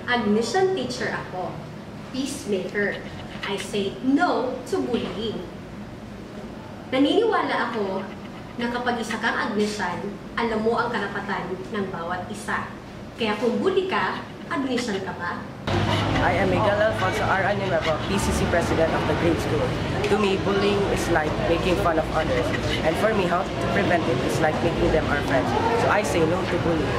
Admission teacher ako. Peacemaker. I say no to bullying. Naniniwala ako na kapag isa kang admission, alam mo ang karapatan ng bawat isa. Kaya kung bully ka, admission ka ba? I am Miguel Alfonso R. Añenuevo, PCC President of the grade school. To me, bullying is like making fun of others. And for me, how to prevent it is like making them our friends. So I say no to bullying.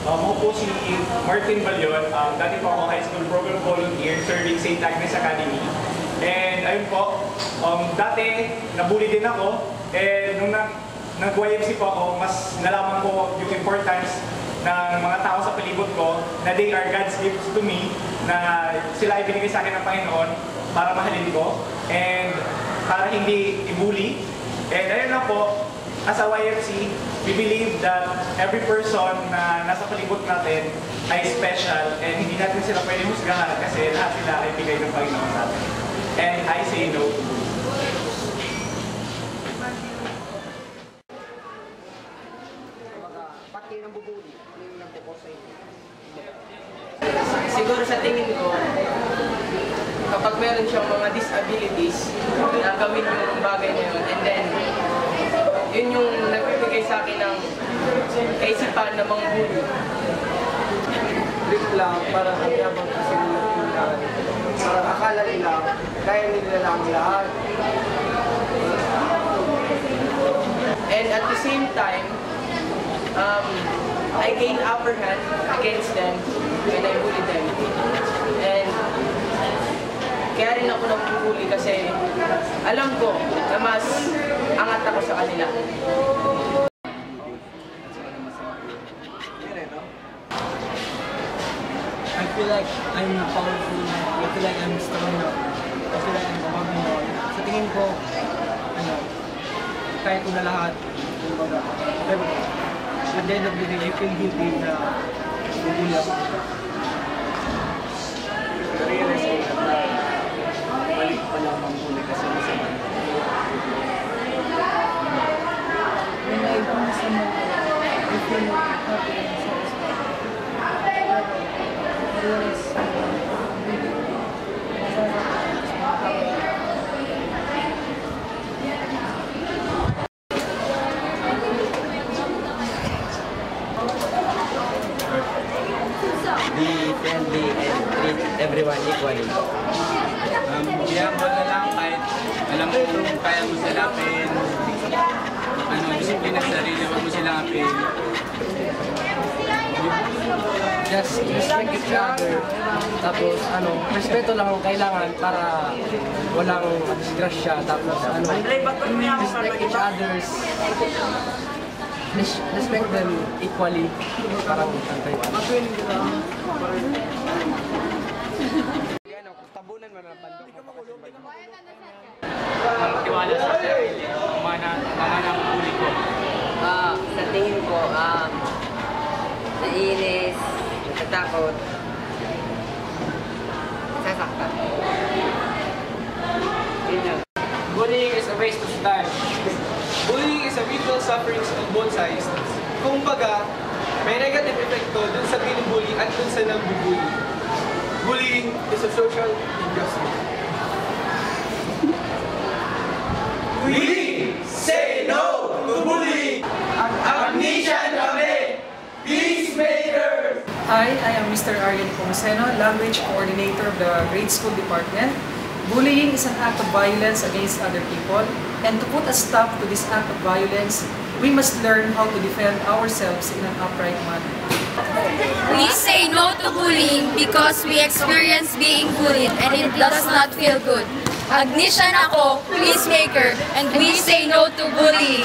Ako po si Martin Balyon. Dati po ako high school program volunteer serving St. Agnes Academy. And ayun po, dati nabully din ako. And nung nag-YMC po ako, mas nalaman ko yung importance ng mga tao sa palibot ko na they are God's gifts to me, na sila ay binigay sa akin ng Panginoon para mahalin ko and para hindi i-bully. And ayun na po, as a YMC, we believe that every person na nasa palibot natin ay special and hindi natin sila pwede husgahan kasi lahat sila ay bigay ng Panginoon natin. And I say no to bullying. Siguro sa tingin ko, kapag meron siyang mga disabilities, gagawin yung bagay na yun. And then, yun yung nagbibigay sa akin ng kaisipan na mga bully. Trick lang, parang ang yabang kasi nila. Parang akala nila, kaya nila lang lahat. And at the same time, I gain upper hand against them when I bully them. And kaya rin ako nagpupuli kasi alam ko na mas angat ako sa kanila. I feel like I'm powerful. I feel like I'm strong. I feel like I'm above them all. Sa tingin ko, kaya ko na lahat. Pero, at the end of the day, I feel guilty na bubuli ako. Na-realize ko na balik pa lang ang bully kasi masama. When I do masama, I feel happy and satisfied. Be friendly and treat everyone equally. Biyambol na lang kahit alam mo kung kaya mo salapin, disiplina sa sarili, huwag mo silang apin. Just respect each other. Tapos respeto lang ang kailangan para walang disgrasya. Tapos respect each others. Respect them equally. Parang tantay. Tabunan mo na bandok. Magtiwala sa sarili, mga nakapuli ko. Sa tingin ko, naiinis, natatakot, sasaktan. Bullying is a waste of time. Bullying is a mutual sufferings on both sides. Kung baga, may negative epekto dun sa binubully at dun sa nambubully. Bullying is a social injustice. We say no to bullying! Admission kami! Peacemakers! Hi, I am Mr. Arian Pomoceno, Language Coordinator of the Grade School Department. Bullying is an act of violence against other people, and to put a stop to this act of violence, we must learn how to defend ourselves in an upright manner. We say no to bullying because we experience being bullied and it does not feel good. Admission ako, peacemaker, and we say no to bullying.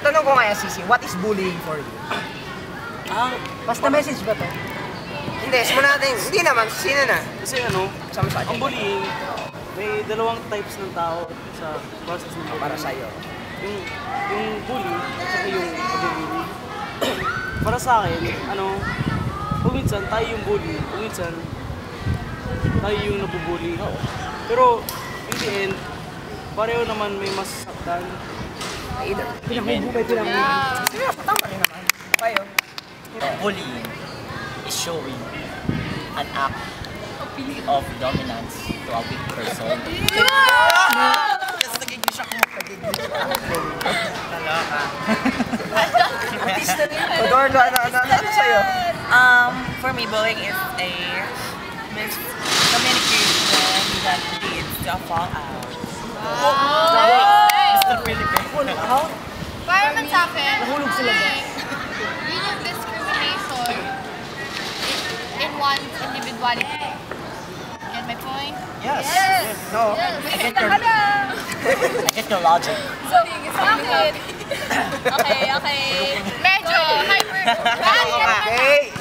Tanong ko kaya, Sisi, what is bullying for you? Basta message ba to? Hindi, simula natin. Hindi naman, sino na? Kasi ang bullying, may dalawang types ng tao sa process ng bullying. Para sa'yo. Yung bully, at yung pag-bully. Para sa akin, kung minsan tayo yung bully, kung minsan tayo yung nabubully. Pero, in the end, pareho naman may masasaktan. Bullying is showing an act of dominance to a weak person. Yes, nagiging siya kung Eduardo, ano sa'yo? For me, bullying is a miscommunication that leads to a fallout. Mr. Philippine. Para naman sa akin, yun yung discrimination in one's individuality. Get my point? Yes. No. I get your logic. So, bakit? Okay. Medyo hyper. Okay.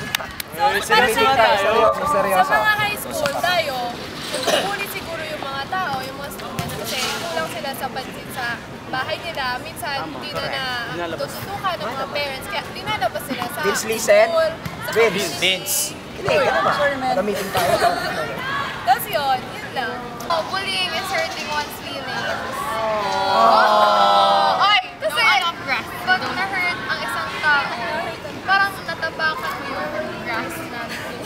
Sa mga high school tayo, nagpupuli siguro yung mga tao, yung mga student, kasi kulang sila sa pansin sa bahay nila. Minsan, hindi na tututukan ng mga parents, kaya dinalabas sila sa Vince listen. school, sa Vince. Hindi, ka ba? Gamitin tayo. Tapos yun lang. Bullying is hurting one's feelings. Ay, kasi pag na-hurt ang isang tao, parang natabakan mo yung grass natin.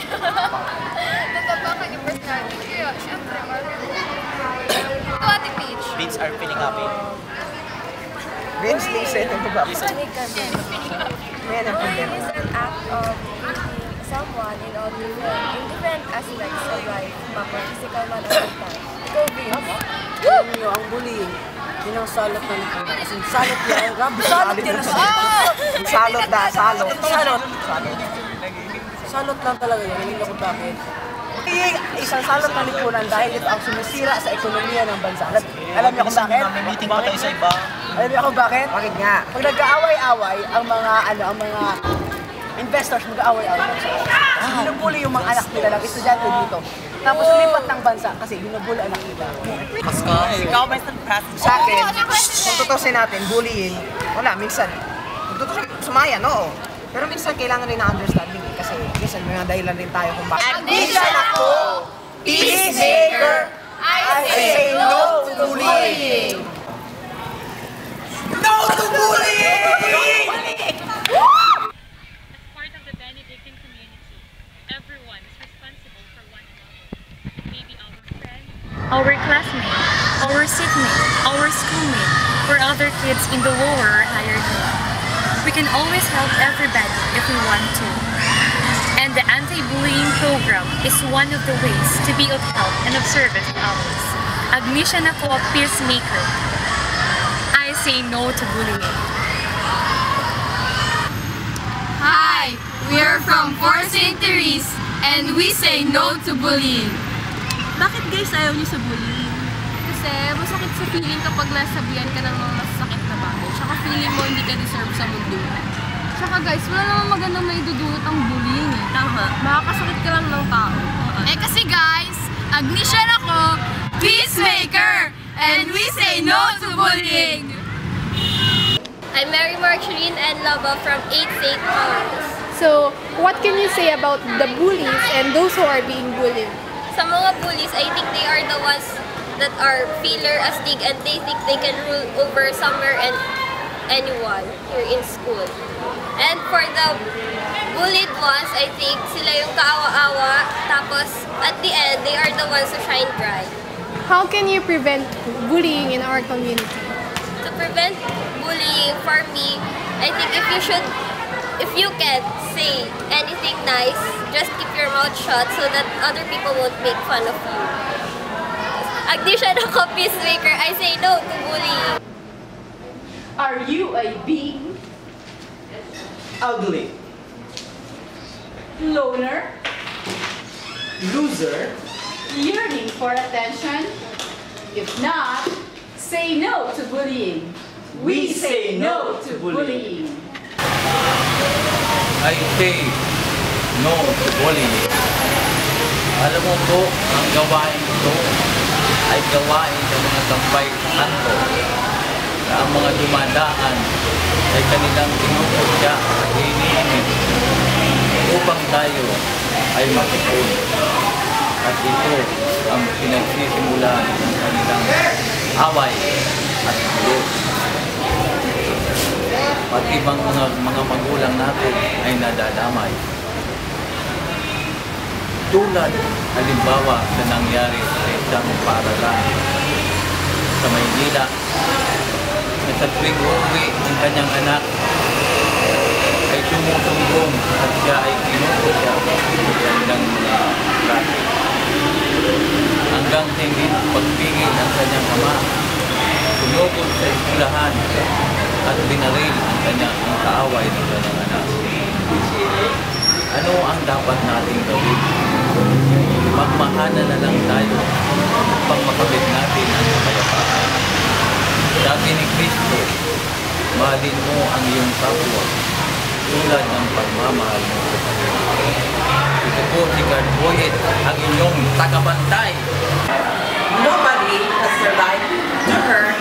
Natabakan yung personality. Kaya, syempre, ito, Ate Peach. Vince are feeling happy. Vince, listen. Ano ba? Bullying is an act of hurting someone in all different aspects of life, physical man or mental. Ikaw, Vince. Alam nyo, ang bullying, yun ang salot na nito. Kasi salot yan. Grabe, salot yan. Salot na, salot. Salot lang talaga yun. Hindi ako bakit. Isang salot ng lipunan dahil ito ang sumisira sa ekonomiya ng bansa. Alam niyo kung bakit? May meeting pa tayo sa iba. Alam niyo kung bakit? Bakit nga? Pag nag-aaway-away, ang mga investors mag-aaway-away. Binubuli yung mga anak nila ng estudyante dito. Tapos lipat ng bansa kasi binubuli anak nila. Ikaw, Mr. President. Sa akin, kung tutusin natin, bullying, wala, minsan, kung tutusin, sumayan, oo. Pero minsan kailangan rin ng understanding eh, kasi minsan may mga dahilan rin tayo kung bakit. Minsan ako, peacemaker! I say no to bullying! No to bullying! As part of the Benedictine community, everyone is responsible for one another. Maybe our friend, our classmate, our seatmate, our schoolmate, or other kids in the lower or higher grade. We can always help everybody if we want to. And the anti-bullying program is one of the ways to be of help and of service to others. Admission ako, peacemaker. I say no to bullying. Hi, we are from Fort St. Therese and we say no to bullying. Bakit guys ayaw niyo sa bullying? Kasi masakit sa feeling kapag nasabihan ka ng mga masakit na bagay. Tsaka feeling mo hindi ka deserve sa mundo. Tsaka guys, wala namang magandang maidudulot ang bullying eh. Tama. Makakasakit ka lang ng tao. Eh kasi guys, admission ako, peacemaker, and we say no to bullying. I'm Mary Marceline and Lava from 8 St. Paul's. So, what can you say about the bullies and those who are being bullied? Sa mga bullies, I think they are the ones that are feeler astig and they think they can rule over somewhere and anyone here in school. And for the bullied ones, I think sila yung kaawa-awa, tapos at the end, they are the ones who shine bright. How can you prevent bullying in our community? To prevent bullying, for me, I think if you can say anything nice, just keep your mouth shut so that other people won't make fun of you. Addition ako, peacemaker, I say no to bullying. Are you a being? Ugly. Loner? Loser. Yearning for attention? If not, say no to bullying. We say no to bullying. I say no to bullying. Alam mo po, ang gawain ito ay gawain ng mga tambay kanto na ang mga dumadaan ay kanilang tinutudya at iniinit upang tayo ay makipun. At ito ang pinagsisimula ng kanilang away at gulo. pati ibang mga magulang natin ay nadadamay. Tulad, halimbawa, sa nangyari sa isang paaralan sa Maynila, na sa tuwing uuwi ng kanyang anak ay sumusumbong at siya ay kinusya hanggang mga klase. Hanggang hindi pagpigil ang kanyang ama, sumugod sa eskwelahan at binaril ang kanyang kaaway ng kanyang anak. Ano ang dapat nating gawin? Magmahalan na lang tayo upang makabit natin ang kapayapaan. Sabi ni Kristo, mahalin mo ang iyong kapwa tulad ng pagmamahal mo sa sarili. Ito po si God Boyet, ang inyong tagabantay. Nobody has the right to hurt